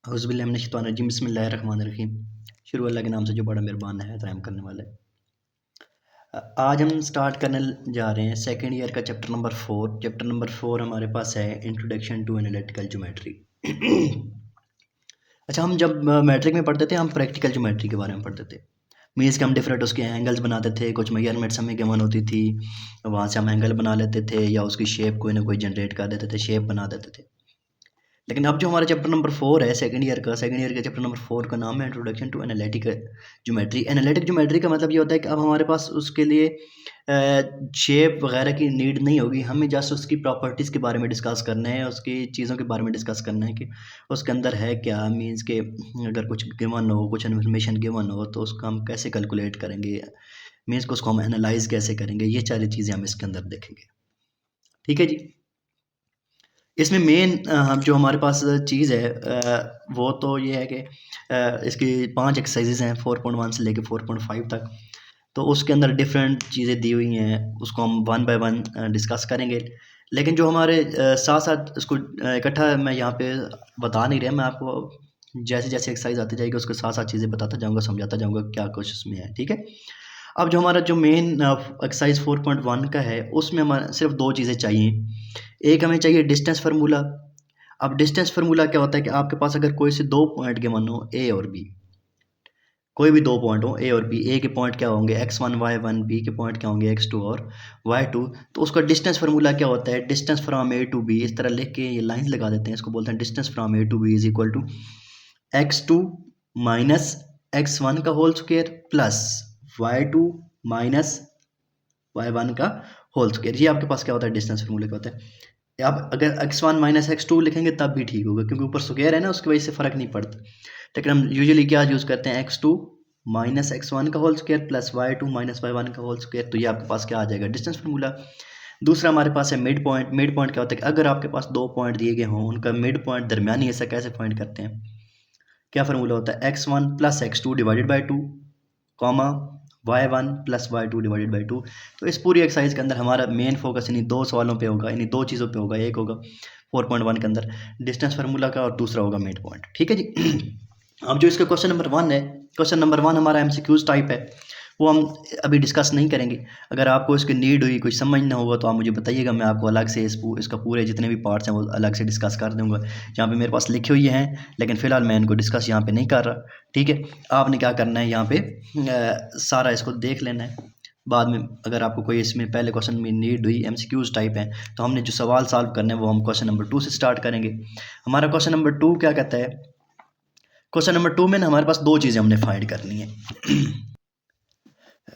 औज़ुबिल्लाहि बिस्मिल्लाहिर्रहमानिर्रहीम। शुरू अल्लाह के नाम से जो बड़ा मेहरबान है रहम करने वाला है। आज हम स्टार्ट करने जा रहे हैं सेकंड ईयर का चैप्टर नंबर 4। चैप्टर नंबर 4 हमारे पास है इंट्रोडक्शन टू एनालिटिकल ज्योमेट्री। अच्छा, हम जब मैट्रिक में पढ़ते थे हम प्रैक्टिकल ज्योमेट्री के बारे में पढ़ते थे। मीन्स कि हम डिफरेंट उसके एंगल्स बनाते थे, कुछ मेजरमेंट्स हमें गिवन होती थी, वहाँ से हम एंगल बना लेते थे या उसकी शेप कोई ना कोई जनरेट कर देते थे, शेप बना देते थे। लेकिन अब जो हमारा चैप्टर नंबर 4 है सेकंड ईयर का चैप्टर नंबर 4 का नाम है introduction to analytic geometry. Analytic geometry का मतलब ये होता है कि अब हमारे पास उसके लिए शेप वगैरह की नीड नहीं होगी, हमें जस्ट उसकी प्रॉपर्टीज़ के बारे में डिस्कस करना है, उसकी चीज़ों के बारे में डिस्कस करना है कि उसके अंदर है क्या। मीन्स के अगर कुछ गिवन हो, कुछ इन्फॉर्मेशन गिवन हो तो उसको हम कैसे कैलकुलेट करेंगे, मीन्स को उसको हम एनालाइज कैसे करेंगे, ये सारी चीज़ें हम इसके अंदर देखेंगे। ठीक है जी। इसमें मेन जो हमारे पास चीज़ है वो तो ये है कि इसकी 5 एक्सरसाइजेज हैं 4.1 से लेके 4.5 तक। तो उसके अंदर डिफरेंट चीज़ें दी हुई हैं, उसको हम वन बाय वन डिस्कस करेंगे। लेकिन जो हमारे साथ साथ इसको इकट्ठा मैं यहाँ पे बता नहीं रहा, मैं आपको जैसे जैसे एक्सरसाइज आती जाएगी उसके साथ साथ चीज़ें बताता जाऊँगा, समझाता जाऊँगा क्या कुछ इसमें है। ठीक है। अब जो हमारा जो मेन एक्सरसाइज 4.1 का है उसमें हमारा सिर्फ 2 चीज़ें चाहिए। एक हमें चाहिए डिस्टेंस फार्मूला। अब डिस्टेंस फार्मूला क्या होता है कि आपके पास अगर कोई से 2 पॉइंट गिवन हो ए और बी, कोई भी 2 पॉइंट हो ए और बी, ए के पॉइंट क्या होंगे x1 y1, बी के पॉइंट क्या होंगे x2 और y2, तो उसका डिस्टेंस फार्मूला क्या होता है, distance from A to B. इस तरह लिख के ये लाइंस लगा देते हैं, इसको बोलते हैं distance from A to B is equal to x2 minus x1 का whole square plus y2 minus y1 का होल स्क्वायर। ये आपके पास क्या होता है, डिस्टेंस फार्मूला क्या होता है। आप अगर x1 माइनस x2 लिखेंगे तब भी ठीक होगा, क्योंकि ऊपर स्क्वायर है ना, उसकी वजह से फ़र्क नहीं पड़ता। लेकिन हम यूजुअली क्या यूज़ करते हैं, x2 माइनस x1 का whole square plus y2 minus y1 का होल स्क्वायर। तो ये आपके पास क्या आ जाएगा, डिस्टेंस फार्मूला। दूसरा हमारे पास है मिड पॉइंट। मिड पॉइंट क्या होता है कि अगर आपके पास 2 पॉइंट दिए गए हों, उनका मिड पॉइंट दरमियानी हिस्सा कैसे फाइंड करते हैं, क्या फार्मूला होता है, x1 plus x2 divided by 2 comma y1 plus y2 divided by 2। तो इस पूरी एक्सरसाइज के अंदर हमारा मेन फोकस इन्हीं 2 सवालों पे होगा, इन्हीं 2 चीज़ों पे होगा। एक होगा 4.1 के अंदर डिस्टेंस फार्मूला का और दूसरा होगा मिड पॉइंट। ठीक है जी। अब जो इसका क्वेश्चन नंबर 1 है, क्वेश्चन नंबर 1 हमारा एमसीक्यूज टाइप है, वो हम अभी डिस्कस नहीं करेंगे। अगर आपको इसकी नीड हुई, कुछ समझना होगा तो आप मुझे बताइएगा, मैं आपको अलग से इसका पूरे जितने भी पार्ट्स हैं वो अलग से डिस्कस कर दूंगा। यहाँ पे मेरे पास लिखे हुए हैं, लेकिन फ़िलहाल मैं इनको डिस्कस यहाँ पे नहीं कर रहा। ठीक है। आपने क्या करना है, यहाँ पे सारा इसको देख लेना है। बाद में अगर आपको कोई इसमें पहले क्वेश्चन में नीड हुई, एमसीक्यूज टाइप है, तो हमने जो सवाल सॉल्व करने हैं वो हम क्वेश्चन नंबर 2 से स्टार्ट करेंगे। हमारा क्वेश्चन नंबर 2 क्या कहता है, क्वेश्चन नंबर 2 में ना हमारे पास 2 चीज़ें हमने फाइंड करनी है।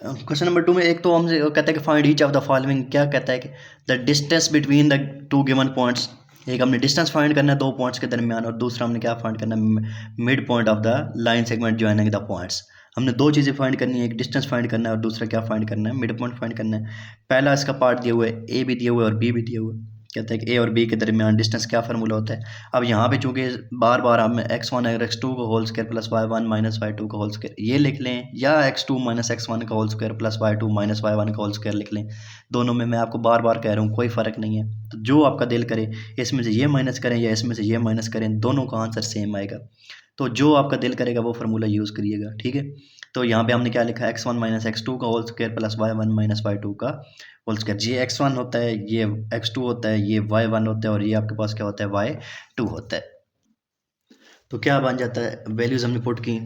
क्वेश्चन नंबर 2 में एक तो हमसे कहता है कि find each of the following. क्या कहता है कि the distance between the 2 given points. एक हमने डिस्टेंस फाइंड करना है 2 पॉइंट्स के दरमियान, और दूसरा हमने क्या फाइंड करना है, mid point of the line segment joining the points. हमने 2 चीज़ें फाइंड करनी है, एक डिस्टेंस फाइंड करना है और दूसरा क्या फाइंड करना है, मिड पॉइंट फाइंड करना है। पहला इसका पार्ट दिया हुआ है, ए भी दिया हुआ है और बी भी दिया हुआ है। कहता है कि ए और बी के दरमियान डिस्टेंस क्या फार्मूला होता है। अब यहाँ पे चूंकि बार बार हम x1 और x2 का whole square plus y1 minus y2 का होल स्क्वायर ये लिख लें, या x2 माइनस x1 का whole square plus y2 minus y1 का होल स्क्वायर लिख लें। दोनों में मैं आपको बार बार कह रहा हूँ कोई फ़र्क नहीं है, तो जो आपका दिल करे इसमें से ये माइनस करें या इसमें से ये माइनस करें, दोनों का आंसर सेम आएगा। तो जो आपका दिल करेगा वो फार्मूला यूज़ करिएगा। ठीक है। तो यहाँ पे हमने क्या लिखा है, x1 माइनस x2 का whole square plus y1 minus y2 का होल स्क्वायर। ये x1 होता है, ये x2 होता है, ये y1 होता है और ये आपके पास क्या होता है, y2 होता है। तो क्या बन जाता है, वैल्यूज़ हमने पुट की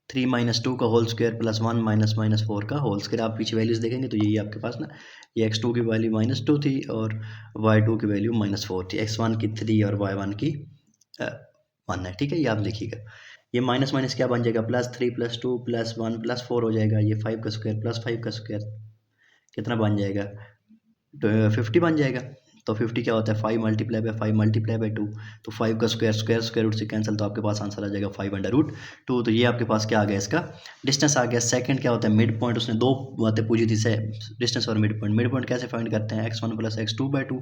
3 माइनस 2 का whole square plus 1 minus minus 4 का होल स्क्वायर। आप पीछे वैल्यूज़ देखेंगे तो यही आपके पास ना, ये x2 की वैल्यू -2 थी और y2 की वैल्यू -4 थी, x1 की 3 और y1 की 1 है। ठीक है, ये आप देखिएगा। ये माइनस माइनस क्या बन जाएगा, +3 +2 +1 +4 हो जाएगा। ये 5 का स्क्वायर प्लस 5 का स्क्वायर कितना बन जाएगा, तो 50 बन जाएगा। तो 50 क्या होता है, 5 मल्टीप्लाई बाई 5 मल्टीप्लाई बाई 2। तो 5 का स्क्वायर स्क्वायर स्क्वायर रूट से कैंसिल, तो आपके पास आंसर आ जाएगा 5/√2। तो ये आपके पास क्या आ गया, इसका डिस्टेंस आ गया। सेकंड क्या होता है, मिड पॉइंट। उसने 2 बातें पूछी थी से, डिस्टेंस और मिड पॉइंट। मिड पॉइंट कैसे फाइंड करते हैं, x1 plus x2/2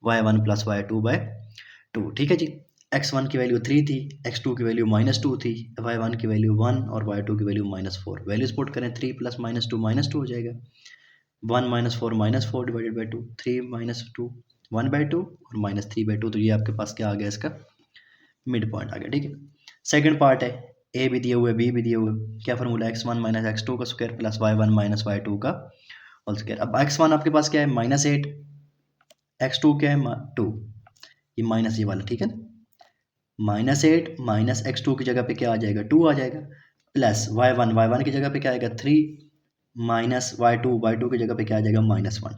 y1 plus y2/2। ठीक है जी। x1 की वैल्यू 3 थी, x2 की वैल्यू -2 थी, y1 की वैल्यू 1 और y2 की वैल्यू -4। वैल्यूज पुट करें, 3 प्लस -2 -2 हो जाएगा, 1 -4 -4 डिवाइडेड बाई 2, 3 -2 1/2 और -3/2। तो ये आपके पास क्या आ गया, इसका मिड पॉइंट आ गया। ठीक है। सेकंड पार्ट है, ए भी दिए हुए बी भी दिए हुए, क्या फार्मूला x1 माइनस x2 का square plus y1 minus y2 का होल स्क्वायर। अब x1 आपके पास क्या है -8, x2 क्या है 2, ये माइनस ये वाला, ठीक है ना, -8 माइनस x2 की जगह पे क्या आ जाएगा 2 आ जाएगा, प्लस y1 की जगह पे क्या आएगा 3, माइनस y2 की जगह पे क्या आ जाएगा -1।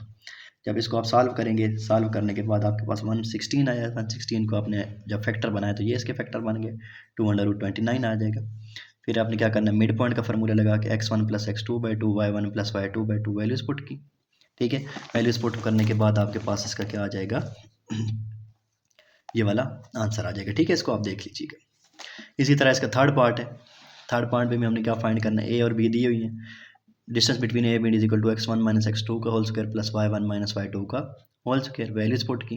जब इसको आप सॉल्व करेंगे, सॉल्व करने के बाद आपके पास 116 आया, 116 को आपने जब फैक्टर बनाया तो ये इसके फैक्टर बन गए, 2/29 आ जाएगा। फिर आपने क्या करना है, मिड पॉइंट का फार्मूला लगा के x1 plus x2/2 y1 plus y2/2 values put की, ठीक है। वैल्यूज पुट करने के बाद आपके पास इसका क्या आ जाएगा ये वाला आंसर आ जाएगा, ठीक है। इसको आप देख लीजिएगा। इसी तरह इसका थर्ड पार्ट है, थर्ड पार्ट में भी हमने क्या फाइंड करना है, ए और बी दी हुई है, distance between A B is equal to x1 minus x2 का whole square plus y1 minus y2 का होल स्क्वायर। वैल्यूज पुट की,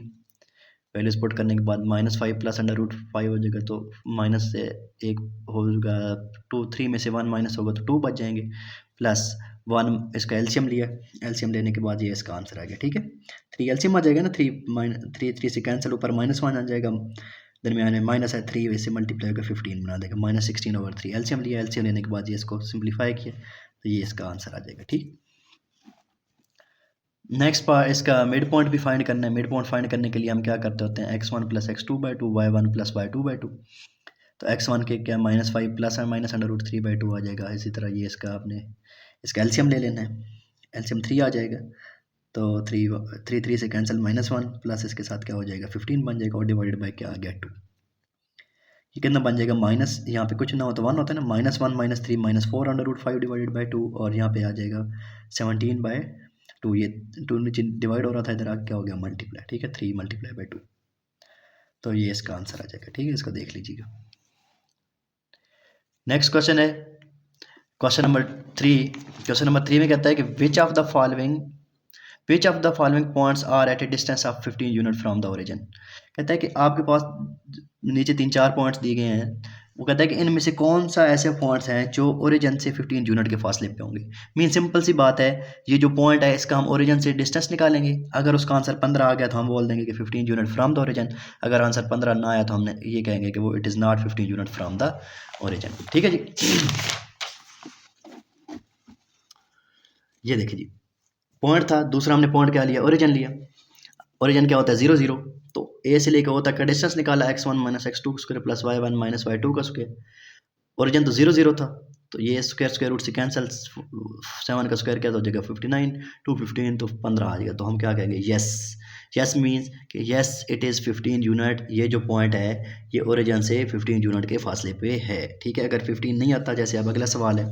वैल्यूज पुट करने के बाद -5 प्लस √5 हो जाएगा, तो माइनस से एक होगा 2, 3 में से 1 माइनस होगा तो 2 बच जाएंगे, प्लस 1 इसका एलसीएम लिया, एलसीएम लेने के बाद ये इसका आंसर आ गया, ठीक है। 3 एलसीएम आ जाएगा ना, 3 से कैंसिल, ऊपर -1 आ जाएगा, दरमियान में माइनस है 3 वैसे मल्टीप्लाई होकर 15 बना देगा, -16/3 एलसीएम लिया, एलसीएम लेने के बाद ये इसको सिंप्लीफाई किया तो ये इसका आंसर आ जाएगा, ठीक। नेक्स्ट पार्ट इसका मिड पॉइंट भी फाइंड करना है। मिड पॉइंट फाइंड करने के लिए हम क्या करते होते हैं, x1 plus x2/2 y1 plus y2/2, तो x1 के क्या -5 प्लस और माइनस √3/2 आ जाएगा। इसी तरह ये इसका आपने इसका एलसीएम ले लेना है, एलसीएम 3 आ जाएगा, तो 3 से कैंसिल -1 प्लस इसके साथ क्या हो जाएगा 15 बन जाएगा, और डिवाइडेड बाई क्या आ गया 2। ये कितना बन जाएगा, माइनस यहाँ पे कुछ ना हो तो 1 होता है ना, -1 -3 -4/5 डिवाइडेड बाई 2, और यहाँ पे आ जाएगा 17/2, ये 2 नीचे डिवाइड हो रहा था, इधर आके क्या हो गया मल्टीप्लाई, ठीक है, 3 × 2, तो ये इसका आंसर आ जाएगा, ठीक है। इसको देख लीजिएगा। नेक्स्ट क्वेश्चन है क्वेश्चन नंबर 3। क्वेश्चन नंबर 3 में कहता है कि which of the following points are at a distance of 15 unit from the origin. कहता है कि आपके पास नीचे 3-4 पॉइंट्स दिए गए हैं, वो कहता है कि इनमें से कौन सा ऐसे पॉइंट्स हैं जो ओरिजिन से 15 यूनिट के फासले पे होंगे। मीन सिंपल सी बात है, ये जो पॉइंट है इसका हम ओरिजिन से डिस्टेंस निकालेंगे, अगर उसका आंसर 15 आ गया तो हम बोल देंगे कि 15 यूनिट फ्रॉम द ओरिजिन, अगर आंसर 15 ना आया तो हमने ये कहेंगे कि वो it is not 15 unit from the origin, ठीक है जी। ये देखिए जी, पॉइंट था, दूसरा हमने पॉइंट क्या लिया, ओरिजिन लिया। ओरिजिन क्या होता है 0 0, तो ए से लेकर ओ तक का डिस्टेंस निकाला, x1 माइनस x2 का square plus y1 minus y2 का स्क्वायर। ओरिजिन तो 0 0 था, तो ये स्क्वायर रूट से कैंसिल, 7 का स्क्वायर क्या हो जाएगा 59, 2 15 तो 15 आ जाएगा, तो हम क्या कहेंगे यस मीन्स कि यस इट इज़ 15 यूनिट। ये जो पॉइंट है ये ओरिजिन से 15 यूनिट के फासले पे है, ठीक है। अगर 15 नहीं आता, जैसे अब अगला सवाल है,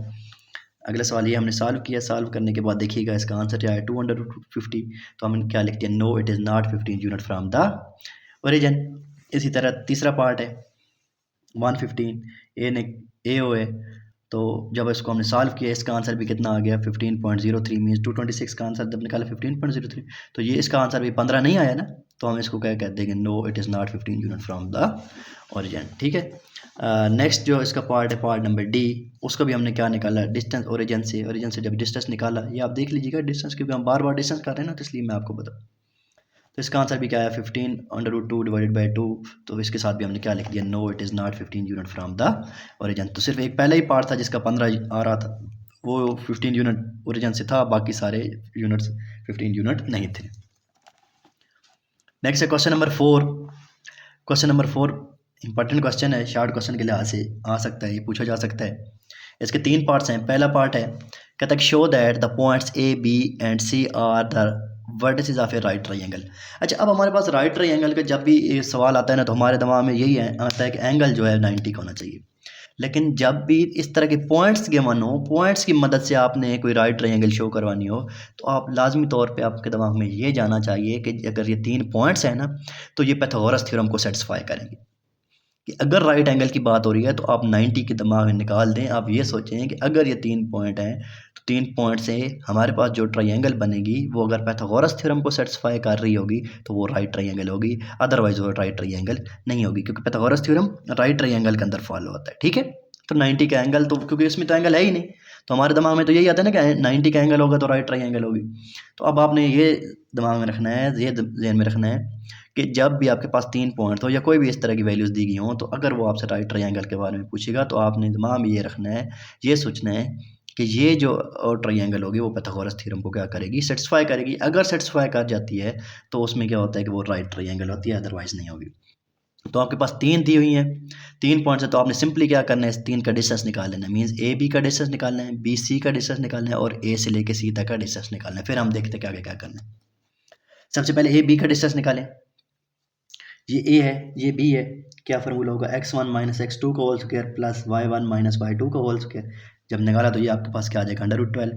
अगला सवाल ये हमने सॉल्व किया, सॉल्व करने के बाद देखिएगा इसका आंसर क्या है 2/50, तो हम क्या लिखते हैं, no it is not 15 unit from the origin. इसी तरह तीसरा पार्ट है 115, ए ओ है, तो जब इसको हमने सॉल्व किया इसका आंसर भी कितना आ गया 15.03, मीन्स 226 का आंसर जब निकाला 15.03, तो ये इसका आंसर भी 15 नहीं आया ना, तो हम इसको क्या कहते हैं, no it is not 15 unit from the origin, ठीक है। नेक्स्ट जो इसका पार्ट है, पार्ट नंबर डी, उसको भी हमने क्या निकाला, डिस्टेंस ओरिजिन से जब डिस्टेंस निकाला, ये आप देख लीजिएगा डिस्टेंस, क्योंकि हम बार बार डिस्टेंस कर रहे हैं ना, तो इसलिए मैं आपको बताऊँ। तो इसका आंसर भी क्या है 15/2 डिवाइडेड बाई 2, तो इसके साथ भी हमने क्या लिख दिया, no it is not 15 unit from the origin. तो सिर्फ एक पहला ही पार्ट था जिसका 15 आ रहा था, वो 15 यूनिट ओरिजिन से था, बाकी सारे यूनिट्स 15 यूनिट नहीं थे। नेक्स्ट है question number 4। Question number 4 important question है, शार्ट क्वेश्चन के लिहाज से आ सकता है, ये पूछा जा सकता है। इसके 3 पार्ट्स हैं। पहला पार्ट है, कहता है show that the points A B and C are the vertices of a right triangle. अच्छा, अब हमारे पास राइट ट्रायंगल का जब भी ये सवाल आता है ना, तो हमारे दिमाग में यही आता है कि एंगल जो है 90 का होना चाहिए। लेकिन जब भी इस तरह के पॉइंट्स गिवन हो, पॉइंट्स की मदद से आपने कोई राइट ट्रायंगल शो करवानी हो, तो आप लाजमी तौर पे आपके दिमाग में ये जाना चाहिए कि अगर ये 3 पॉइंट्स हैं ना, तो ये पाइथागोरस थ्योरम को सेटिस्फाई करेंगे। कि अगर राइट एंगल की बात हो रही है तो आप 90 के दिमाग में निकाल दें। आप ये सोचें कि अगर ये 3 पॉइंट हैं, तो 3 पॉइंट से हमारे पास जो ट्रायंगल बनेगी वो अगर पाइथागोरस थ्योरम को सेटिस्फाई कर रही होगी तो वो राइट ट्रायंगल होगी, अदरवाइज वो राइट ट्रायंगल नहीं होगी, क्योंकि पाइथागोरस थ्योरम राइट ट्रायंगल के अंदर फॉलो होता है, ठीक है। तो 90 का एंगल, तो क्योंकि इसमें तो एंगल है ही नहीं, तो हमारे दिमाग में तो यही आता है ना कि 90 का एंगल होगा तो राइट ट्रायंगल होगी। तो अब आपने ये दिमाग में रखना है, ये ध्यान में रखना है कि जब भी आपके पास 3 पॉइंट हो या कोई भी इस तरह की वैल्यूज़ दी गई हों, तो अगर वो आपसे राइट ट्रायंगल के बारे में पूछेगा तो आपने दिमाग में ये रखना है, ये सोचना है कि ये जो ट्रायंगल होगी वो पाइथागोरस थ्योरम को क्या करेगी, सेटिस्फाई करेगी। अगर सेटिस्फाई कर जाती है तो उसमें क्या होता है कि वो राइट ट्रायंगल होती है, अदरवाइज़ नहीं होगी। तो आपके पास 3 दी हुई हैं, 3 पॉइंट्स है, तो आपने सिंपली क्या करना है, इस 3 का डिस्टेंस निकाल लेना है। मीन्स ए बी का डिस्टेंस निकालना है, बी सी का डिस्टेंस निकालना है और ए से लेके सी तक का डिस्टेंस निकालना है। फिर हम देखते हैं कि आगे क्या करना है। सबसे पहले ए बी का डिस्टेंस निकालें। ये ए है, ये बी है, क्या फार्मूला होगा, x1 माइनस x2 का whole square plus y1 minus y2 का होल स्क्वायर। जब निकाला तो ये आपके पास क्या आ जाएगा, √12।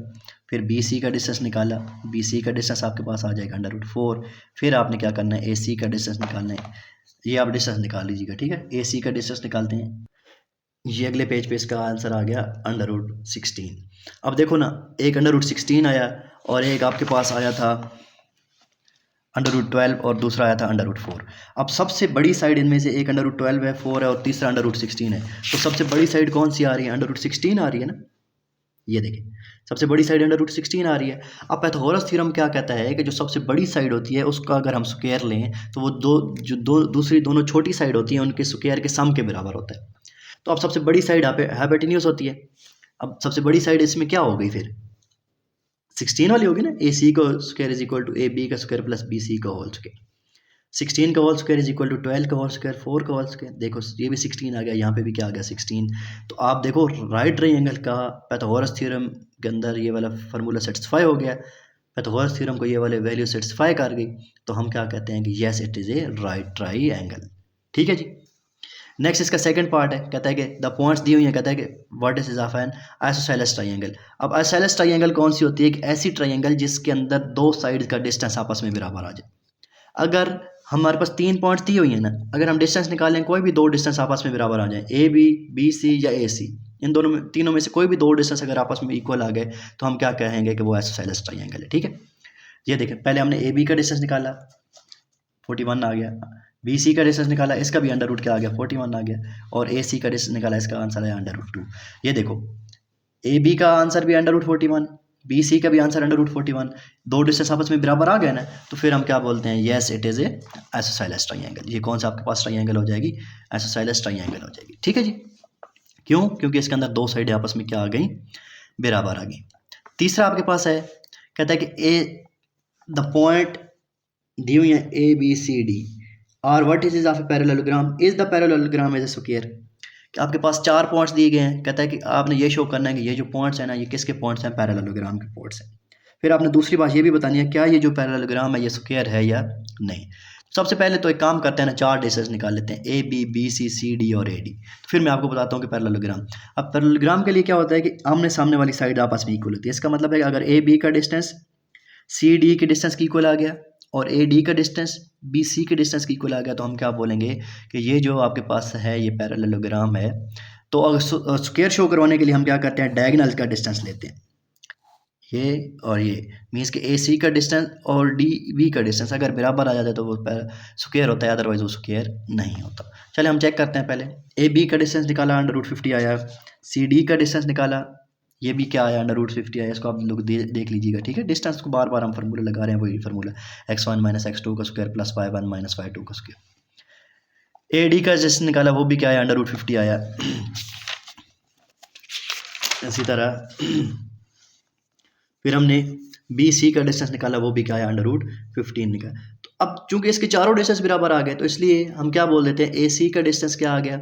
फिर बी सी का डिस्टेंस निकाला, बी सी का डिस्टेंस आपके पास आ जाएगा √4। फिर आपने क्या करना है, ए सी का डिस्टेंस निकालना है। ये आप डिस्टेंस निकाल लीजिएगा, ठीक है। ए सी का डिस्टेंस निकालते हैं, ये अगले पेज पे इसका आंसर आ गया √16। अब देखो ना, एक √16 आया और एक आपके पास आया था √12 और दूसरा आया था √4। अब सबसे बड़ी साइड इनमें से एक √12 है, 4 है और तीसरा √16 है। तो सबसे बड़ी साइड कौन सी आ रही है, √16 आ रही है ना। ये देखिए, सबसे बड़ी साइड √16 आ रही है। अब पाइथागोरस थ्योरम क्या कहता है कि जो सबसे बड़ी साइड होती है उसका अगर हम स्क्वायर लें तो वो दूसरी दोनों छोटी साइड होती हैं उनके स्क्वायर के सम के बराबर होता है। तो अब सबसे बड़ी साइड यहाँ पे हाइपोटेन्यूज होती है। अब सबसे बड़ी साइड इसमें क्या हो गई, फिर 16 वाली होगी ना। ए सी का square is equal to A B का स्क्वायर प्लस बी सी का होल स्क्वायर। 16 का whole square is equal to 12 का होल स्क्वायर, 4 का होल स्क्वायर। देखो ये भी 16 आ गया, यहाँ पे भी क्या आ गया, 16। तो आप देखो राइट ट्रायंगल का पाइथागोरस थ्योरम के अंदर ये वाला फार्मूला सेटिस्फाई हो गया। पाइथागोरस थ्योरम को ये वाले वैल्यू सेटिस्फाई कर गई, तो हम क्या कहते हैं कि yes it is a right triangle. ठीक है जी। नेक्स्ट इसका सेकंड पार्ट है, कहता है कि द पॉइंट्स दी हुई है, कहता है कि vertices of N isosceles triangle. अब आइसोसेलेस ट्रायंगल कौन सी होती है, एक ऐसी ट्रायंगल जिसके अंदर दो साइड्स का डिस्टेंस आपस में बराबर आ जाए। अगर हमारे पास 3 पॉइंट्स दी हुई है ना, अगर हम डिस्टेंस निकालें, कोई भी दो डिस्टेंस आपस में बराबर आ जाए, ए बी, बी सी या ए सी, इन दोनों में, तीनों में से कोई भी दो डिस्टेंस अगर आपस में इक्वल आ गए तो हम क्या कहेंगे कि वो आइसोसेलेस ट्रायंगल है। ठीक है, ये देखें, पहले हमने ए बी का डिस्टेंस निकाला, 41 आ गया। बी सी का डिस्टेंस निकाला, इसका भी अंडर रूट क्या आ गया, 41 आ गया। और ए सी का डिस्टेंस निकाला, इसका आंसर है √2। ये देखो, ए बी का आंसर भी √41, बी सी का भी आंसर √41। दो डिस्टेंस आपस में बराबर आ गए ना, तो फिर हम क्या बोलते हैं, yes it is a isosceles triangle. ये कौन सा आपके पास ट्रायंगल हो जाएगी, आइसोसेलेस ट्रायंगल हो जाएगी। ठीक है जी। क्यों, क्योंकि इसके अंदर दो साइडें आपस में क्या आ गई, बराबर आ गई। तीसरा आपके पास है, कहता है कि ए द पॉइंट दी हुई है ए बी सी डी और vertices of a parallelogram is the parallelogram as a square. कि आपके पास 4 पॉइंट्स दिए गए हैं, कहता है कि आपने ये शो करना है कि ये जो पॉइंट्स हैं ना, ये किसके पॉइंट्स हैं, पैरेललोग्राम के पॉइंट्स हैं। फिर आपने दूसरी बात ये भी बतानी है, क्या ये जो पैरेललोग्राम है ये स्क्वायर है या नहीं। सबसे पहले तो एक काम करते हैं ना, 4 डिस्टेंस निकाल लेते हैं, A B, B C, C D और ए डी। तो फिर मैं आपको बताता हूँ कि पैरेललोग्राम। अब पैरेललोग्राम के लिए क्या होता है कि आमने सामने वाली साइड आपस में इक्वल होती है। इसका मतलब है कि अगर ए बी का डिस्टेंस सी डी के डिस्टेंस की इक्वल आ गया और ए डी का डिस्टेंस बी सी के डिस्टेंस की इक्वल आ गया, तो हम क्या बोलेंगे कि ये जो आपके पास है ये पैरेललोग्राम है। तो अगर स्क्वायर शो करवाने के लिए हम क्या करते हैं, डायगोनल का डिस्टेंस लेते हैं, ये और ये। मीन्स कि ए सी का डिस्टेंस और डी बी का डिस्टेंस अगर बराबर आ जाता है तो वो स्क्वायर होता है, अदरवाइज वो स्क्वायर नहीं होता। चलिए हम चेक करते हैं। पहले ए बी का डिस्टेंस निकाला, √50 आया। सी डी का डिस्टेंस निकाला, ये भी क्या आया, √50 आया। इसको आप लोग देख लीजिएगा। ठीक है, डिस्टेंस को बार बार हम फार्मूला लगा रहे हैं, वही फार्मूला, x1 माइनस x2 का square plus y1 minus y2 का स्क्वायर। ए डी का डिस्टेंस निकाला, वो भी क्या आया, √50 आया। इसी तरह फिर हमने बी सी का डिस्टेंस निकाला, वो भी क्या आया, √15 निकाला। तो अब चूंकि इसके चारों डिस्टेंस बराबर आ गए, तो इसलिए हम क्या बोल देते हैं, ए सी का डिस्टेंस क्या आ गया,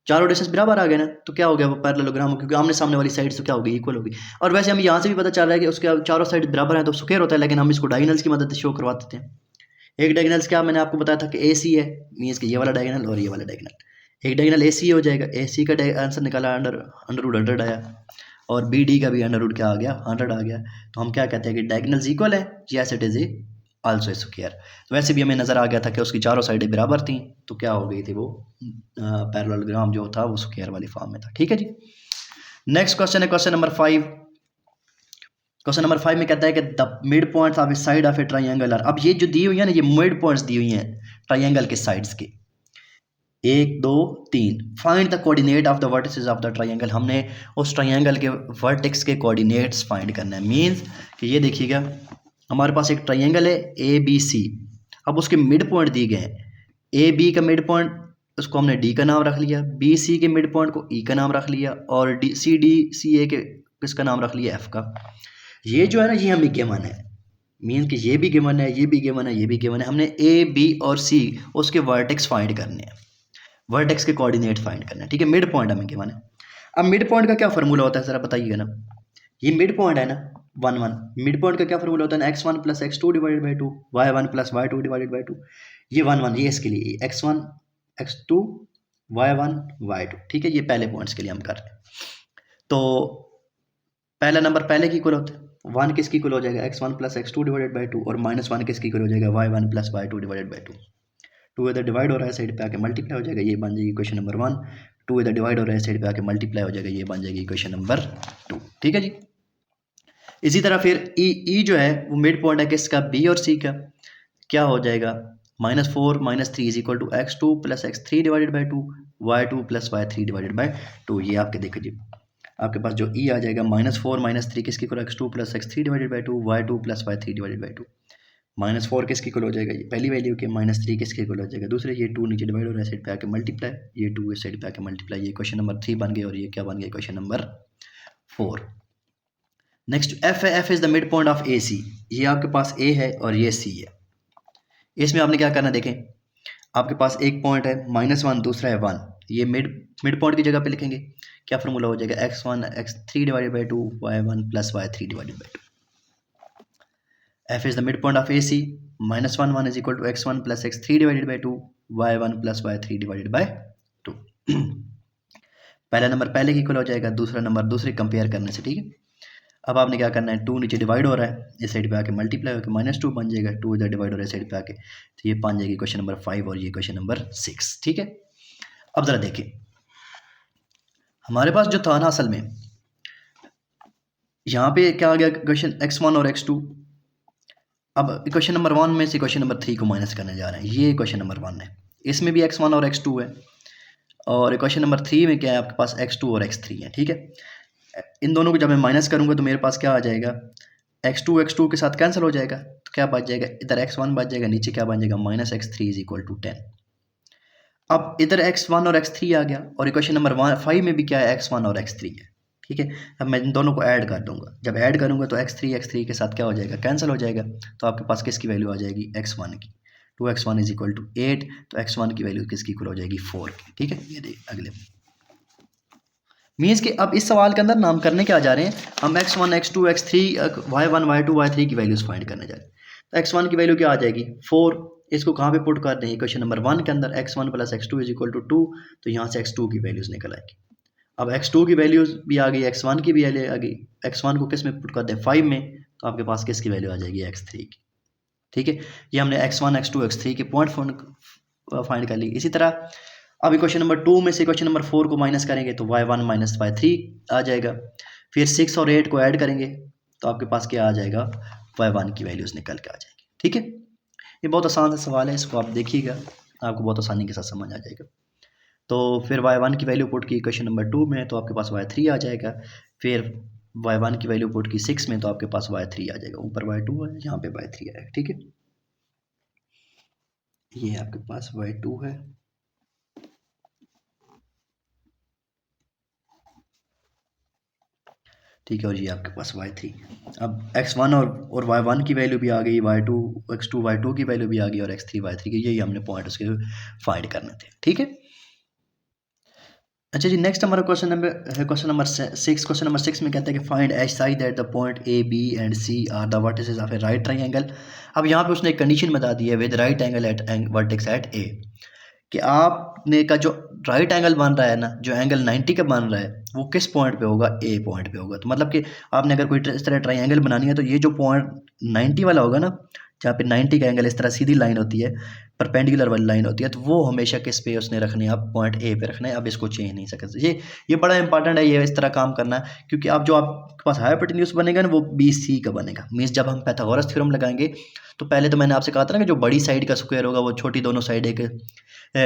चारों डिस्टेंस बराबर आ गए ना, तो क्या हो गया, वो पैरेललोग्राम, क्योंकि आमने सामने वाली साइड से क्या होगी, इक्वल होगी। और वैसे हम यहाँ से भी पता चल रहा है कि उसके चारों साइड बराबर हैं तो स्क्वायर होता है, लेकिन हम इसको डायगोनल्स की मदद से शो करवा देते हैं। एक डायगोनल्स क्या मैंने आपको बताया था कि ए सी है, मीन्स कि ये वाला डायगोनल और ये वाला डायगोनल। एक डायगोनल ए सी हो जाएगा, ए सी का आंसर निकाला, √100 आया। और बी डी का भी √ क्या आ गया, 100 आ गया। तो हम क्या कहते हैं कि डायगोनल्स इक्वल है, yes it is a also a square. तो वैसे भी हमें नज़र आ गया था कि उसकी चारों साइडें बराबर थी, तो क्या हो गई थी, वो पैरेललोग्राम जो था वो स्क्वायर वाली फॉर्म में था। ठीक है जी। नेक्स्ट क्वेश्चन है क्वेश्चन नंबर 5। क्वेश्चन नंबर 5 में कहता है कि the mid points of a side of a triangle are. अब ये जो दी हुई है ना, ये मिड पॉइंट्स दी हुई हैं ट्रायंगल के साइड्स के, 1 2 3। Find the coordinate of the vertices of the triangle. हमने उस ट्रायंगल के वर्टेक्स के कोऑर्डिनेट्स फाइंड करना है। मीन्स कि ये देखिएगा, हमारे पास एक ट्रायंगल है ए बी सी। अब उसके मिड पॉइंट दिए गए हैं, ए बी का मिड पॉइंट उसको हमने डी का नाम रख लिया, बी सी के मिड पॉइंट को ई का नाम रख लिया, और डी सी ए के किसका नाम रख लिया, एफ का। ये जो है ना, ये हमें गिवन है, मीन कि ये भी गिवन है, ये भी गिवन है, ये भी गिवन है। हमने ए बी और सी उसके वर्टेक्स फाइंड करने हैं, वर्टेक्स के कोऑर्डिनेट फाइंड करने हैं, ठीक है। मिड पॉइंट हमें गिवन है। अब मिड पॉइंट का क्या फार्मूला होता है ज़रा बताइएगा ना। ये मिड पॉइंट है ना 1 1, मिड पॉइंट का क्या फार्मूला होता है ना, x1 plus x2 divided by 2, y1 plus y2 divided by 2। ये 1 1 ये इसके लिए x1 x2 y1 y2, ठीक है। ये पहले पॉइंट्स के लिए हम कर रहे हैं। तो पहला नंबर पहले की इक्वल होता है, 1 किसकी इक्वल हो जाएगा, x1 plus x2 divided by 2, और -1 किसकी इक्वल हो जाएगा, y1 plus y2 divided by 2। 2 इधर डिवाइड हो रहा है, साइड पे आके मल्टीप्लाई हो जाएगा, ये बन जाएगी इक्वेशन नंबर 1। 2 इधर डिवाइड हो रहा है, साइड पे आके मल्टीप्लाई हो जाएगा, ये बन जाएगी इक्वेशन नंबर 2, ठीक है जी। इसी तरह फिर ई जो है वो मिड पॉइंट है किसका, बी और सी का। क्या हो जाएगा, -4 -3 is equal to x2 plus x3 divided by 2, y2 plus y3 divided by 2। ये आपके देखो जी, आपके पास जो ई आ जाएगा -4 -3 किसकी equal, x2 plus x3 divided by 2, y2 plus y3 divided by 2। -4 किसकी इक्वल हो जाएगा, ये पहली वैल्यू के, -3 किसकी इक्वल हो जाएगा, दूसरे। ये 2 नीचे डिवाइड हो रहा है, साइड पे आके मल्टीप्लाई, ये 2 इस साइड पे आके मल्टीप्लाई, ये क्वेश्चन नंबर 3 बन गया, और ये क्या बन गया, क्वेश्चन नंबर 4। नेक्स्ट एफ है, F is the mid point of A C. ये आपके पास ए है और ये सी है। इसमें आपने क्या करना, देखें आपके पास एक पॉइंट है -1, दूसरा है 1। ये मिड पॉइंट की जगह पे लिखेंगे, क्या फॉर्मूला हो जाएगा, x1 x3 divided by 2, y1 plus y3 divided by 2। f is the midpoint of AC, -1 1 is equal to x1 plus x3 divided by 2, y1 plus y3 divided by 2। पहला number पहले की इक्वल हो जाएगा, दूसरा number दूसरे compare करने से, ठीक है। अब आपने क्या करना है, 2 नीचे डिवाइड हो रहा है, इस साइड पे आके मल्टीप्लाई होकर -2 बन जाएगा, 2 इधर डिवाइड हो रहा है साइड पे आके, तो ये बन जाएगी क्वेश्चन नंबर 5 और ये क्वेश्चन नंबर 6, ठीक है। अब ज़रा देखें हमारे पास जो था ना, असल में यहाँ पे क्या आ गया, क्वेश्चन x1 और x2। अब इक्वेशन नंबर 1 में से इक्वेशन नंबर 3 को माइनस करने जा रहे हैं, ये इक्वेशन नंबर 1 है, इसमें भी x1 और x2 है, और इक्वेशन नंबर 3 में क्या है, आपके पास x2 और x3 है, ठीक है। इन दोनों को जब मैं माइनस करूंगा तो मेरे पास क्या आ जाएगा, x2 के साथ कैंसिल हो जाएगा, तो क्या बच जाएगा, इधर x1 बच जाएगा, नीचे क्या बन जाएगा, -x3 इज इक्वल टू 10। अब इधर x1 और x3 आ गया, और इक्वेशन नंबर 5 में भी क्या है, x1 और x3 है, ठीक है। अब मैं इन दोनों को ऐड कर दूंगा, जब ऐड करूंगा तो x3 के साथ क्या हो जाएगा, कैंसिल हो जाएगा, तो आपके पास किसकी वैल्यू आ जाएगी, x1 की। 2x1 इज इक्वल टू 8, तो x1 की वैल्यू किसकी इक्वल हो जाएगी, 4 की, ठीक है। ये देखिए अगले मीन्स कि अब इस सवाल के अंदर नाम करने क्या जा रहे हैं, हम x1 x2 x3 y1 y2 y3 की वैल्यूज फाइंड करने जा रहे हैं। तो x1 की वैल्यू क्या आ जाएगी, 4। इसको कहाँ पे पुट कर दें, क्वेश्चन नंबर 1 के अंदर, x1 plus x2 is equal to 2, तो यहाँ से x2 की वैल्यूज निकल आएगी। अब x2 की वैल्यूज भी आ गई, x1 की भी आ गई, x1 को किस में पुट कर दें, 5 में, तो आपके पास किसकी वैल्यू आ जाएगी, x3 की, ठीक है। ये हमने x1 x2 x3 के पॉइंट फाइंड कर ली। इसी तरह अब क्वेश्चन नंबर 2 में से क्वेश्चन नंबर 4 को माइनस करेंगे तो y1 माइनस y3 आ जाएगा, फिर 6 और 8 को ऐड करेंगे तो आपके पास क्या आ जाएगा, y1 की वैल्यूज निकल के आ जाएगी, ठीक है। ये बहुत आसान सा सवाल है, इसको आप देखिएगा, आपको बहुत आसानी के साथ समझ आ जाएगा। तो फिर y1 की वैल्यू पुट की क्वेश्चन नंबर 2 में, तो आपके पास y3 आ जाएगा। फिर y1 की वैल्यू पुट की 6 में, तो आपके पास y3 आ जाएगा, ऊपर y2 है, यहाँ पे y3 आएगा, ठीक है। ये आपके पास y2 है, ठीक है, और ये आपके पास y3। अब x1 और y1 की वैल्यू भी आ गई, x2 y2 की वैल्यू भी आ गई, और x3 y3 की, यही हमने पॉइंट उसके फाइंड करने थे, ठीक है। अच्छा जी, नेक्स्ट हमारा क्वेश्चन नंबर 6। क्वेश्चन नंबर 6 में कहता है कि find H side that the point A B and C are the vertices of a right triangle. अब यहाँ पे उसने एक कंडीशन बता दी है, with right angle at vertex at A, कि आपने का जो राइट एंगल बन रहा है ना, जो एंगल 90 का बन रहा है, वो किस पॉइंट पे होगा, ए पॉइंट पे होगा। तो मतलब कि आपने अगर कोई इस तरह ट्रायंगल बनानी है, तो ये जो पॉइंट 90 वाला होगा ना, जहाँ पे 90 का एंगल इस तरह सीधी लाइन होती है, परपेंडिकुलर वाली लाइन होती है, तो वो हमेशा किस पे उसने रखने हैं, आप पॉइंट ए पे रखना है, अब इसको चेंज नहीं सकते। ये बड़ा इंपॉर्टेंट है, ये इस तरह काम करना है, क्योंकि आप जो आपके पास हाइपोटेन्यूज बनेगा ना, वो बी सी का बनेगा। मीन्स जब हम पाइथागोरस थ्योरम लगाएंगे, तो पहले तो मैंने आपसे कहा था ना कि जो बड़ी साइड का स्क्वायर होगा वो छोटी दोनों साइड एक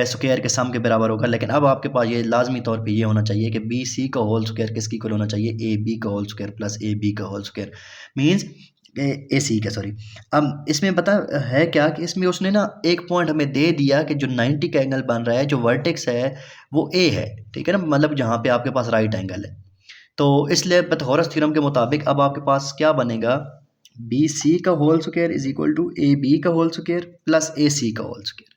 स्क्वायर के सम के बराबर होगा, लेकिन अब आपके पास ये लाजमी तौर पे ये होना चाहिए कि बी सी का होल स्क्वायर किसकी इक्वल होना चाहिए, ए बी का whole square plus A B का whole square. Means A C का, सॉरी। अब इसमें पता है क्या कि इसमें उसने ना एक पॉइंट हमें दे दिया कि जो 90 का एंगल बन रहा है, जो वर्टेक्स है वो ए है, ठीक है ना, मतलब जहाँ पे आपके पास राइट एंगल है। तो इसलिए पाइथागोरस थ्योरम के मुताबिक अब आपके पास क्या बनेगा, बी सी का whole square is equal to A B का whole square plus A C का होल स्क्वायर।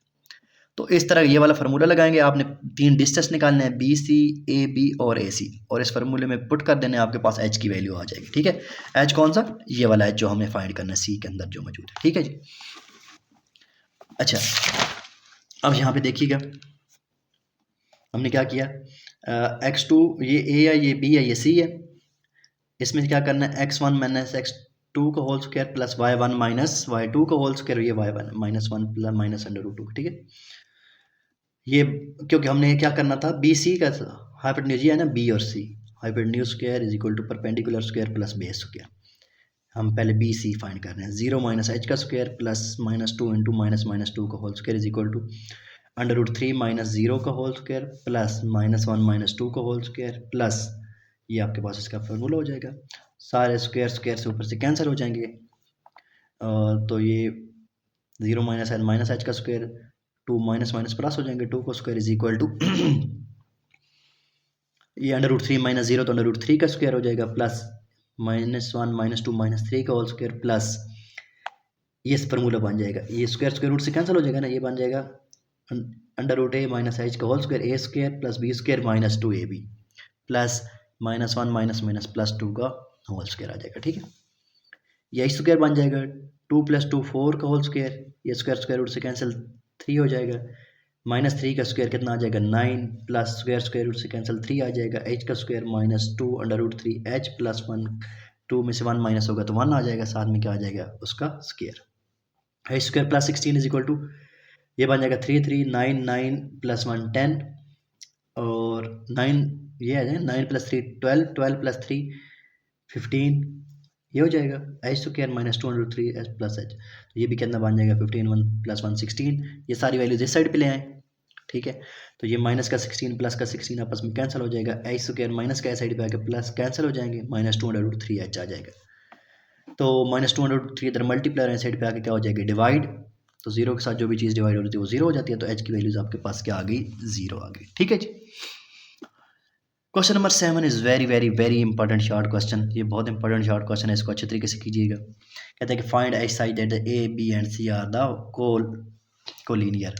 तो इस तरह ये वाला फार्मूला लगाएंगे, आपने 3 डिस्टेंस निकालने हैं, बी सी, ए बी और ए सी, और इस फार्मूले में पुट कर देने, आपके पास एच की वैल्यू आ जाएगी, ठीक है। एच कौन सा, ये वाला एच जो हमें फाइंड करना है सी के अंदर जो मौजूद है, ठीक है जी। अच्छा, अब यहाँ पे देखिएगा हमने क्या किया, x2 ये ए है, ये बी है, ये सी है, इसमें क्या करना है, x1 माइनस x2 का whole square plus y1 minus y2 का होल स्क्वायर, ये y1 माइनस 1 प्लस माइनस √2, ठीक है। ये क्योंकि हमने क्या करना था, बी सी का हाइपोटेन्यूज है ना, बी और C, hypotenuse square is equal to perpendicular square plus base square. हम पहले बी सी फाइंड कर रहे हैं, 0 माइनस एच का square plus minus 2 into minus minus 2 का whole square is equal to √3 minus 0 का whole square plus minus 1 minus 2 का whole square plus ये आपके पास इसका फॉर्मूला हो जाएगा। सारे स्क्वायर स्क्वायर से ऊपर से कैंसिल हो जाएंगे, तो ये 0 माइनस एच का स्क्वायर, 2 माइनस माइनस प्लस हो जाएंगे, 2 का स्क्वायर इज इक्वल टू ये √3 माइनस 0 तो √3 का स्क्वायर हो जाएगा प्लस माइनस 1 माइनस 2 माइनस 3 का होल स्क्वायर प्लस ये फार्मूला बन जाएगा, ये स्क्वायर स्क्वायर रूट से कैंसिल हो जाएगा ना, ये बन जाएगा √a माइनस एच का whole square A square plus B square minus 2ab plus minus 1 minus minus plus 2 का होल स्क्वायर आ जाएगा, ठीक है। ये स्क्वायर बन जाएगा 2 प्लस 2 4 का होल स्क्वायर, ये स्क्वायर स्क्वायर रूट से कैंसिल 3 हो जाएगा, माइनस 3 का स्क्वायर कितना आ जाएगा 9 प्लस स्क्वायर स्क्वायर रूट से कैंसिल 3 आ जाएगा, एच का स्क्वायर माइनस 2 √3 एच प्लस 1, 2 में से 1 माइनस होगा तो 1 आ जाएगा, साथ में क्या आ जाएगा उसका square, H square plus 16 is equal to ये बन जाएगा 3 3 9 9 प्लस 1 10 और 9 ये आ जाएगा 9 प्लस 3 12 12 प्लस 3 15, ये हो जाएगा H square minus 2 √3 H plus H, तो ये भी कितना बन जाएगा 15 1 प्लस 1 16, ये सारी वैल्यूज इस साइड पे ले आए, ठीक है। तो ये माइनस का 16 प्लस का 16 आपस में कैंसिल हो जाएगा, एच स्क्वायर माइनस का साइड पे आके प्लस कैंसिल हो जाएंगे, माइनस 2 √3 एच आ जाएगा, तो माइनस 2 √3 इधर मल्टीप्लायर साइड पे आके क्या हो जाएगी डिवाइड, तो जीरो के साथ जो भी चीज़ डिवाइड होती है वो जीरो हो जाती है, तो एच की वैल्यूज आपके पास क्या आ गई, जीरो आ गई, ठीक है जी। Question number 7 is very very very important short question, ये बहुत इंपॉर्टेंट शॉर्ट क्वेश्चन है, इसको अच्छे तरीके से कीजिएगा। कहते हैं कि find H side that the A B and C are the collinear.